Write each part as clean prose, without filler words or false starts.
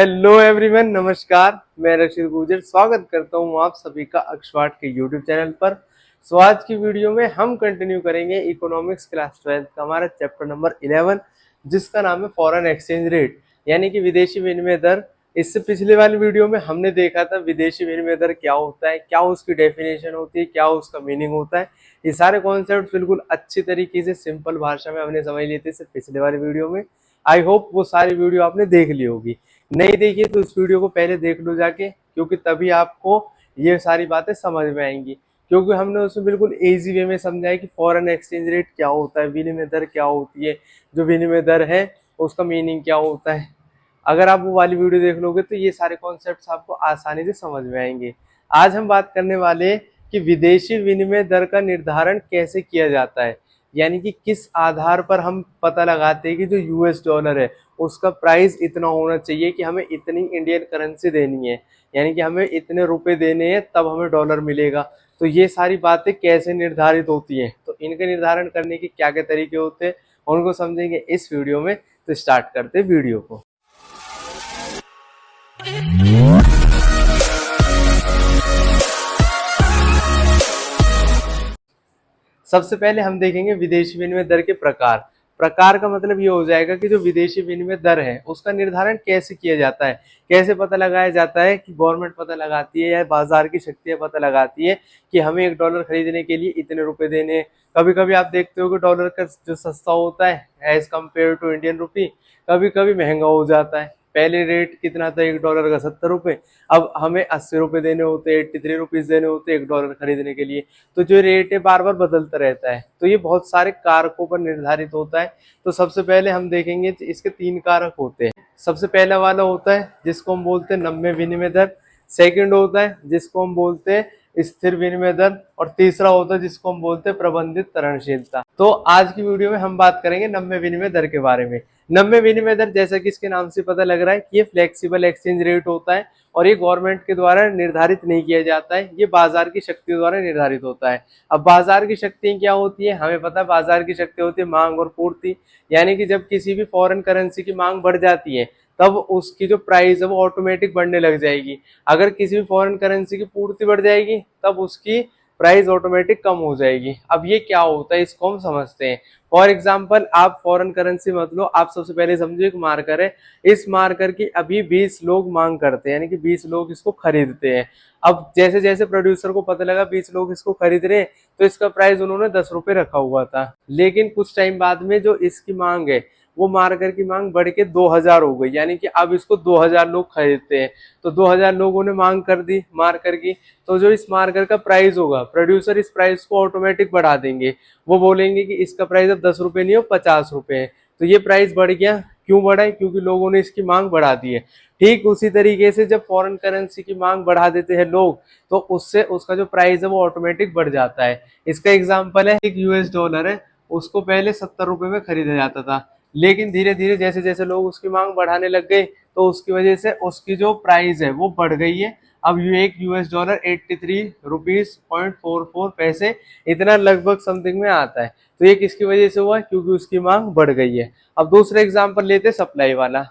Hello everyone, नमस्कार। मैं रशीद गुजर स्वागत करता हूं आप सभी का अक्षवाट के यूट्यूब चैनल पर। आज की वीडियो में हम कंटिन्यू करेंगे इकोनॉमिक्स क्लास 12 का हमारा चैप्टर नंबर 11, जिसका नाम है फॉरेन एक्सचेंज रेट, यानी कि विदेशी विनिमय दर। इससे पिछले वाली वीडियो में हमने देखा था विदेशी विनिमय दर क्या होता है, क्या उसकी डेफिनेशन होती है, क्या उसका मीनिंग होता है। ये सारे कॉन्सेप्ट बिल्कुल अच्छी तरीके से सिंपल भाषा में हमने समझ लिए थे पिछले वाली वीडियो में। आई होप वो सारी वीडियो आपने देख ली होगी। नहीं देखिए तो इस वीडियो को पहले देख लो जाके, क्योंकि तभी आपको ये सारी बातें समझ में आएंगी। क्योंकि हमने उसमें बिल्कुल इजी वे में समझाया कि फॉरेन एक्सचेंज रेट क्या होता है, विनिमय दर क्या होती है, जो विनिमय दर है उसका मीनिंग क्या होता है। अगर आप वो वाली वीडियो देख लोगे तो ये सारे कॉन्सेप्ट्स आपको आसानी से समझ में आएंगे। आज हम बात करने वाले कि विदेशी विनिमय दर का निर्धारण कैसे किया जाता है, यानी कि किस आधार पर हम पता लगाते हैं कि जो यूएस डॉलर है उसका प्राइस इतना होना चाहिए कि हमें इतनी इंडियन करेंसी देनी है, यानी कि हमें इतने रुपए देने हैं तब हमें डॉलर मिलेगा। तो ये सारी बातें कैसे निर्धारित होती हैं, तो इनके निर्धारण करने के क्या क्या तरीके होते हैं उनको समझेंगे इस वीडियो में। तो स्टार्ट करते हैं वीडियो को। सबसे पहले हम देखेंगे विदेशी विनिमय दर के प्रकार। प्रकार का मतलब ये हो जाएगा कि जो विदेशी विनिमय दर है उसका निर्धारण कैसे किया जाता है, कैसे पता लगाया जाता है। कि गवर्नमेंट पता लगाती है या बाजार की शक्तियां पता लगाती है कि हमें एक डॉलर खरीदने के लिए इतने रुपए देने हैं। कभी कभी आप देखते हो कि डॉलर का जो सस्ता होता है as compare to Indian rupee, कभी कभी महंगा हो जाता है। पहले रेट कितना था एक डॉलर का, 70 रुपए। अब हमें 80 रुपए देने होते, 83 रुपीज देने होते एक डॉलर खरीदने के लिए। तो जो रेट है बार बार बदलता रहता है, तो ये बहुत सारे कारकों पर निर्धारित होता है। तो सबसे पहले हम देखेंगे इसके 3 कारक होते हैं। सबसे पहला वाला होता है जिसको हम बोलते हैं नम्य विनिमय दर। सेकंड होता है जिसको हम बोलते हैं स्थिर विनिमय दर, और तीसरा होता है जिसको हम बोलते हैं प्रबंधित तरलशीलता। तो आज की वीडियो में हम बात करेंगे नम्य विनिमय दर के बारे में। नम्य विनिमय दर जैसा कि इसके नाम से पता लग रहा है कि ये फ्लेक्सिबल एक्सचेंज रेट होता है, और ये गवर्नमेंट के द्वारा निर्धारित नहीं किया जाता है, ये बाजार की शक्तियों द्वारा निर्धारित होता है। अब बाजार की शक्तियां क्या होती है, हमें पता है बाजार की शक्ति होती है मांग और पूर्ति। यानी कि जब किसी भी फॉरेन करेंसी की मांग बढ़ जाती है तब उसकी जो प्राइस है वो ऑटोमेटिक बढ़ने लग जाएगी। अगर किसी भी फॉरेन करेंसी की पूर्ति बढ़ जाएगी तब उसकी प्राइस ऑटोमेटिक कम हो जाएगी। अब ये क्या होता है इसको हम समझते हैं। फॉर एग्जाम्पल आप फॉरेन करेंसी मत लो, आप सबसे पहले समझो एक मार्कर है। इस मार्कर की अभी 20 लोग मांग करते हैं, यानी कि 20 लोग इसको खरीदते हैं। अब जैसे जैसे प्रोड्यूसर को पता लगा 20 लोग इसको खरीद रहे हैं, तो इसका प्राइस उन्होंने 10 रुपए रखा हुआ था। लेकिन कुछ टाइम बाद में जो इसकी मांग है वो मार्कर की मांग बढ़ के 2000 हो गई, यानी कि अब इसको 2000 लोग खरीदते हैं। तो 2000 लोगों ने मांग कर दी मार्कर की, तो जो इस मार्कर का प्राइस होगा प्रोड्यूसर इस प्राइस को ऑटोमेटिक बढ़ा देंगे। वो बोलेंगे कि इसका प्राइस अब 10 रुपए नहीं हो 50 रुपए है। तो ये प्राइस बढ़ गया। क्यों बढ़ा है? क्योंकि लोगों ने इसकी मांग बढ़ा दी है। ठीक उसी तरीके से जब फॉरेन करेंसी की मांग बढ़ा देते हैं लोग, तो उससे उसका जो प्राइस है वो ऑटोमेटिक बढ़ जाता है। इसका एग्जांपल है एक यूएस डॉलर है, उसको पहले 70 रुपए में खरीदा जाता था, लेकिन धीरे धीरे जैसे जैसे लोग उसकी मांग बढ़ाने लग गए तो उसकी वजह से उसकी जो प्राइस है वो बढ़ गई है। अब ये एक यूएस डॉलर 83 रुपीज.44 पैसे इतना लगभग समथिंग में आता है। तो ये किसकी वजह से हुआ है? क्योंकि उसकी मांग बढ़ गई है। अब दूसरा एग्जांपल लेते हैं सप्लाई वाला।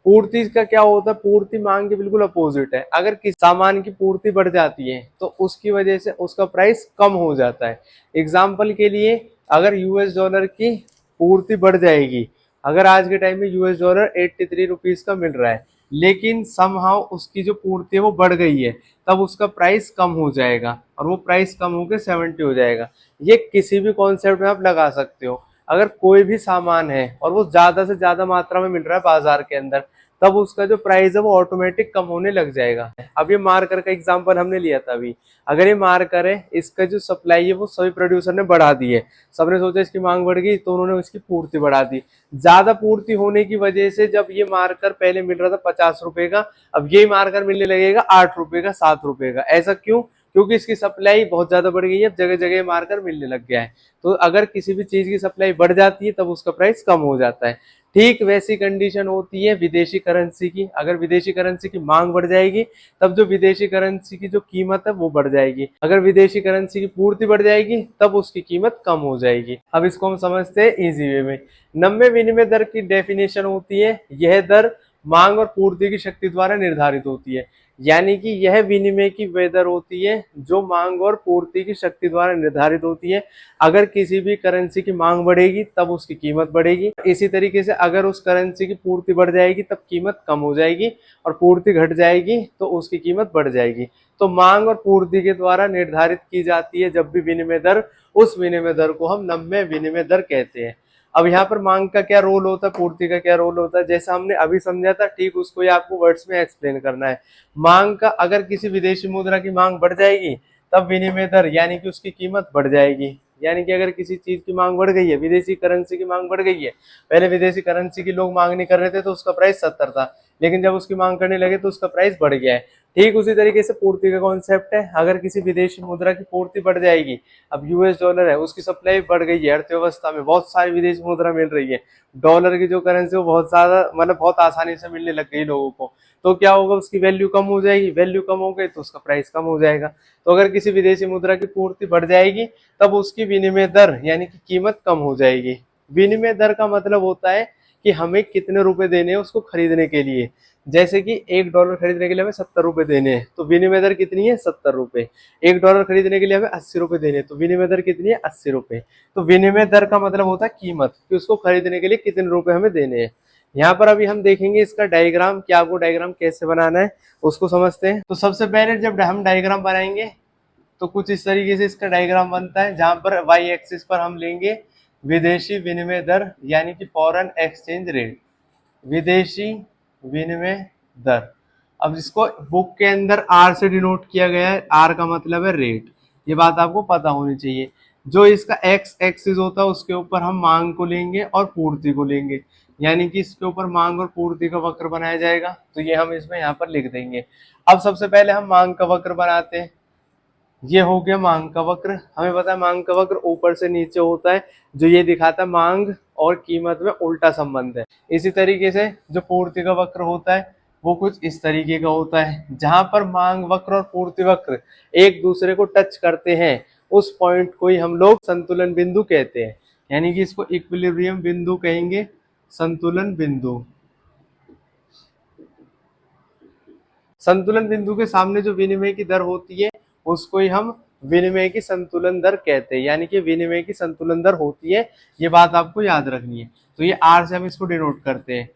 पूर्ति का क्या होता है? पूर्ति मांग के बिल्कुल अपोजिट है। अगर किसी सामान की पूर्ति बढ़ जाती है तो उसकी वजह से उसका प्राइस कम हो जाता है। एग्जाम्पल के लिए अगर यूएस डॉलर की पूर्ति बढ़ जाएगी, अगर आज के टाइम में यूएस डॉलर 83 रुपीज का मिल रहा है, लेकिन समहाउ उसकी जो पूर्ति है वो बढ़ गई है, तब उसका प्राइस कम हो जाएगा, और वो प्राइस कम होकर 70 हो जाएगा। ये किसी भी कॉन्सेप्ट में आप लगा सकते हो। अगर कोई भी सामान है और वो ज्यादा से ज्यादा मात्रा में मिल रहा है बाजार के अंदर, तब उसका जो प्राइस है वो ऑटोमेटिक कम होने लग जाएगा। अब ये मार्कर का एग्जांपल हमने लिया था अभी। अगर ये मार्कर है, इसका जो सप्लाई है वो सभी प्रोड्यूसर ने बढ़ा दी है। सबने सोचा इसकी मांग बढ़ गई तो उन्होंने इसकी पूर्ति बढ़ा दी। ज्यादा पूर्ति होने की वजह से जब ये मार्कर पहले मिल रहा था 50 रुपए का, अब ये मार्कर मिलने लगेगा 8 रुपए का, 7 रुपए का। ऐसा क्यों? क्योंकि इसकी सप्लाई बहुत ज्यादा बढ़ गई है, अब जगह जगह मार्कर मिलने लग गया है। तो अगर किसी भी चीज की सप्लाई बढ़ जाती है तब उसका प्राइस कम हो जाता है। ठीक वैसी कंडीशन होती है विदेशी करेंसी की। अगर विदेशी करेंसी की मांग बढ़ जाएगी तब जो विदेशी करेंसी की जो कीमत है वो बढ़ जाएगी। अगर विदेशी करेंसी की पूर्ति बढ़ जाएगी तब उसकी कीमत कम हो जाएगी। अब इसको हम समझते हैं इजी वे में। नम्य विनिमय दर की डेफिनेशन होती है, यह दर मांग और पूर्ति की शक्ति द्वारा निर्धारित होती है। यानी कि यह विनिमय की वह दर होती है जो मांग और पूर्ति की शक्ति द्वारा निर्धारित होती है। अगर किसी भी करेंसी की मांग बढ़ेगी तब उसकी कीमत बढ़ेगी, इसी तरीके से अगर उस करेंसी की पूर्ति बढ़ जाएगी तब कीमत कम हो जाएगी, और पूर्ति घट जाएगी तो उसकी कीमत बढ़ जाएगी। तो मांग और पूर्ति के द्वारा निर्धारित की जाती है जब भी विनिमय दर, उस विनिमय दर को हम नम्य विनिमय दर कहते हैं। अब यहाँ पर मांग का क्या रोल होता है, पूर्ति का क्या रोल होता है, जैसा हमने अभी समझा था ठीक उसको ही आपको वर्ड्स में एक्सप्लेन करना है। मांग का, अगर किसी विदेशी मुद्रा की मांग बढ़ जाएगी तब विनिमय दर यानी कि उसकी कीमत बढ़ जाएगी। यानी कि अगर किसी चीज की मांग बढ़ गई है, विदेशी करेंसी की मांग बढ़ गई है, पहले विदेशी करेंसी की लोग मांग नहीं कर रहे थे तो उसका प्राइस 70 था, लेकिन जब उसकी मांग करने लगे तो उसका प्राइस बढ़ गया है। ठीक उसी तरीके से पूर्ति का कॉन्सेप्ट है, अगर किसी विदेशी मुद्रा की पूर्ति बढ़ जाएगी, अब यूएस डॉलर है उसकी सप्लाई बढ़ गई है, अर्थव्यवस्था में बहुत सारी विदेशी मुद्रा मिल रही है, डॉलर की जो करेंसी वो बहुत ज्यादा मतलब बहुत आसानी से मिलने लग गई लोगों को, तो क्या होगा, उसकी वैल्यू कम हो जाएगी, वैल्यू कम हो गई तो उसका प्राइस कम हो जाएगा। तो अगर किसी विदेशी मुद्रा की पूर्ति बढ़ जाएगी तब उसकी विनिमय दर यानी कि कीमत कम हो जाएगी। विनिमय दर का मतलब होता है कि हमें कितने रुपए देने हैं उसको खरीदने के लिए। जैसे कि $1 खरीदने के लिए हमें 70 रुपए देने हैं तो विनिमय दर कितनी है, 70 रुपए। $1 खरीदने के लिए हमें 80 रुपए देने हैं तो विनिमय दर कितनी है, 80 रुपए। तो विनिमय दर का मतलब होता है कीमत, कि उसको खरीदने के लिए कितने रुपए हमें देने हैं। यहाँ पर अभी हम देखेंगे इसका डायग्राम, कि आपको डायग्राम कैसे बनाना है उसको समझते हैं। तो सबसे पहले जब हम डायग्राम बनाएंगे तो कुछ इस तरीके से इसका डायग्राम बनता है, जहां पर वाई एक्सिस पर हम लेंगे विदेशी विनिमय दर यानी कि फॉरेन एक्सचेंज रेट, विदेशी विनिमय दर। अब इसको बुक के अंदर आर से डिनोट किया गया है, आर का मतलब है रेट, ये बात आपको पता होनी चाहिए। जो इसका एक्स एक्सिस होता है उसके ऊपर हम मांग को लेंगे और पूर्ति को लेंगे, यानी कि इसके ऊपर मांग और पूर्ति का वक्र बनाया जाएगा, तो ये हम इसमें यहाँ पर लिख देंगे। अब सबसे पहले हम मांग का वक्र बनाते हैं, ये हो गया मांग का वक्र। हमें पता है मांग का वक्र ऊपर से नीचे होता है, जो ये दिखाता है मांग और कीमत में उल्टा संबंध है। इसी तरीके से जो पूर्ति का वक्र होता है वो कुछ इस तरीके का होता है, जहां पर मांग वक्र और पूर्ति वक्र एक दूसरे को टच करते हैं उस पॉइंट को ही हम लोग संतुलन बिंदु कहते हैं, यानी कि इसको इक्विलिब्रियम बिंदु कहेंगे, संतुलन बिंदु। संतुलन बिंदु के सामने जो विनिमय की दर होती है उसको ही हम विनिमय की संतुलन दर कहते हैं, यानी कि विनिमय की संतुलन दर होती है, ये बात आपको याद रखनी है। तो ये आर से हम इसको डिनोट करते हैं।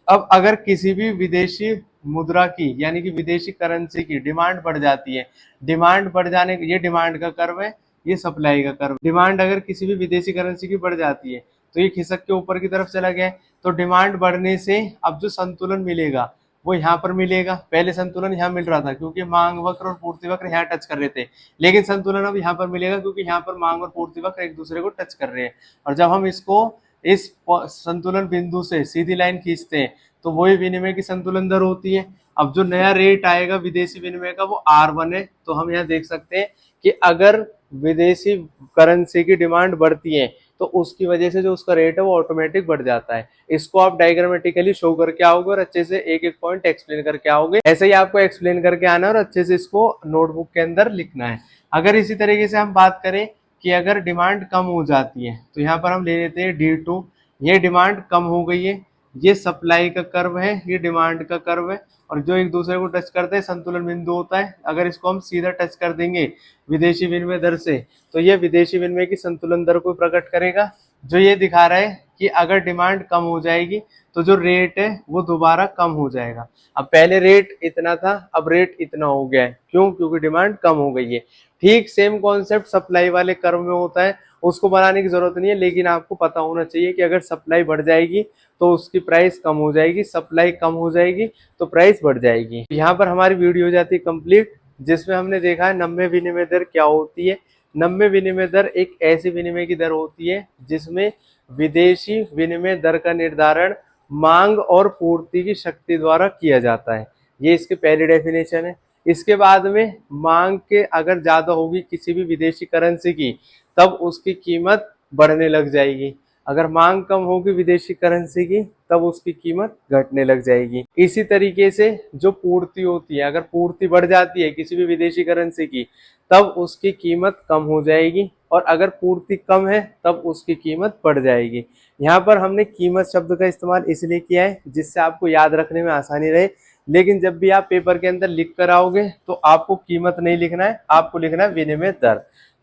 अब अगर किसी भी विदेशी मुद्रा की यानी कि विदेशी करेंसी की डिमांड बढ़ जाती है, डिमांड बढ़ जाने, ये डिमांड का कर्व है, ये सप्लाई का कर्व। डिमांड अगर किसी भी विदेशी करेंसी की बढ़ जाती है तो ये खिसक के ऊपर की तरफ चला गया है, तो डिमांड बढ़ने से अब जो संतुलन मिलेगा वो यहाँ पर मिलेगा। पहले संतुलन यहाँ मिल रहा था क्योंकि मांग वक्र और पूर्ति वक्र यहाँ टच कर रहे थे, लेकिन संतुलन अब यहाँ पर मिलेगा क्योंकि यहाँ पर मांग और पूर्ति वक्र एक दूसरे को टच कर रहे हैं। और जब हम इसको इस संतुलन बिंदु से सीधी लाइन खींचते हैं तो वही विनिमय की संतुलन दर होती है। अब जो नया रेट आएगा विदेशी विनिमय का वो R1 है, तो हम यहाँ देख सकते हैं कि अगर विदेशी करेंसी की डिमांड बढ़ती है तो उसकी वजह से जो उसका रेट है वो ऑटोमेटिक बढ़ जाता है। इसको आप डायग्रामेटिकली शो करके आओगे और अच्छे से एक एक पॉइंट एक्सप्लेन करके आओगे, ऐसे ही आपको एक्सप्लेन करके आना है और अच्छे से इसको नोटबुक के अंदर लिखना है। अगर इसी तरीके से हम बात करें कि अगर डिमांड कम हो जाती है तो यहाँ पर हम ले लेते हैं D2, ये डिमांड कम हो गई है, ये सप्लाई का कर्व है, ये डिमांड का कर्व है, और जो एक दूसरे को टच करते हैं संतुलन बिंदु होता है। अगर इसको हम सीधा टच कर देंगे विदेशी विनिमय दर से तो ये विदेशी विनिमय की संतुलन दर को प्रकट करेगा, जो ये दिखा रहा है कि अगर डिमांड कम हो जाएगी तो जो रेट है वो दोबारा कम हो जाएगा। अब पहले रेट इतना था, अब रेट इतना हो गया है, क्यों? क्योंकि डिमांड कम हो गई है। ठीक सेम कॉन्सेप्ट सप्लाई वाले कर्व में होता है, उसको बनाने की जरूरत नहीं है, लेकिन आपको पता होना चाहिए कि अगर सप्लाई बढ़ जाएगी तो उसकी प्राइस कम हो जाएगी, सप्लाई कम हो जाएगी तो प्राइस बढ़ जाएगी। यहाँ पर हमारी वीडियो हो जाती है कंप्लीट, जिसमें हमने देखा है नम्य विनिमय दर क्या होती है। नम्य विनिमय दर एक ऐसी विनिमय की दर होती है जिसमें विदेशी विनिमय दर का निर्धारण मांग और पूर्ति की शक्ति द्वारा किया जाता है। ये इसकी पहली डेफिनेशन है। इसके बाद में मांग के अगर ज्यादा होगी किसी भी विदेशी करेंसी की तब उसकी कीमत बढ़ने लग जाएगी, अगर मांग कम होगी विदेशी करेंसी की तब उसकी कीमत घटने लग जाएगी। इसी तरीके से जो पूर्ति होती है, अगर पूर्ति बढ़ जाती है किसी भी विदेशी करेंसी की तब उसकी कीमत कम हो जाएगी, और अगर पूर्ति कम है तब उसकी कीमत बढ़ जाएगी। यहाँ पर हमने कीमत शब्द का इस्तेमाल इसलिए किया है जिससे आपको याद रखने में आसानी रहे, लेकिन जब भी आप पेपर के अंदर लिख कर आओगे तो आपको कीमत नहीं लिखना है, आपको लिखना है विनिमय दर।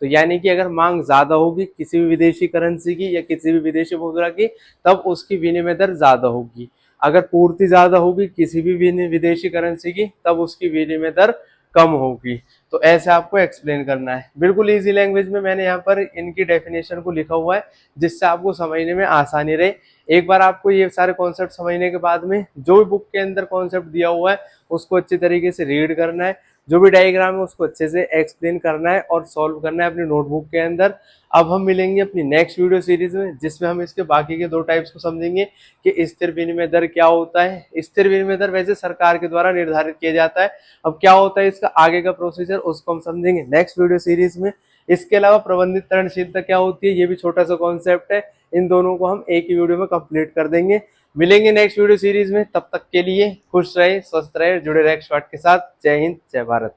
तो यानी कि अगर मांग ज्यादा होगी किसी भी विदेशी करेंसी की या किसी भी विदेशी मुद्रा की, तब उसकी विनिमय दर ज्यादा होगी। अगर पूर्ति ज्यादा होगी किसी भी विदेशी करेंसी की, तब उसकी विनिमय दर कम होगी। तो ऐसे आपको एक्सप्लेन करना है। बिल्कुल इजी लैंग्वेज में मैंने यहाँ पर इनकी डेफिनेशन को लिखा हुआ है जिससे आपको समझने में आसानी रहे। एक बार आपको ये सारे कॉन्सेप्ट समझने के बाद में जो भी बुक के अंदर कॉन्सेप्ट दिया हुआ है उसको अच्छे तरीके से रीड करना है, जो भी डायग्राम है उसको अच्छे से एक्सप्लेन करना है और सॉल्व करना है अपनी नोटबुक के अंदर। अब हम मिलेंगे अपनी नेक्स्ट वीडियो सीरीज में जिसमें हम इसके बाकी के 2 टाइप्स को समझेंगे कि स्थिर विनिमय दर क्या होता है। स्थिर विनिमय दर वैसे सरकार के द्वारा निर्धारित किया जाता है, अब क्या होता है इसका आगे का प्रोसीजर उसको हम समझेंगे नेक्स्ट वीडियो सीरीज में। इसके अलावा प्रबंधित ऋणशीलता क्या होती है ये भी छोटा सा कॉन्सेप्ट है, इन दोनों को हम एक ही वीडियो में कंप्लीट कर देंगे। मिलेंगे नेक्स्ट वीडियो सीरीज में, तब तक के लिए खुश रहे, स्वस्थ रहे, जुड़े रहे एक्सपर्ट के साथ। जय हिंद, जय भारत।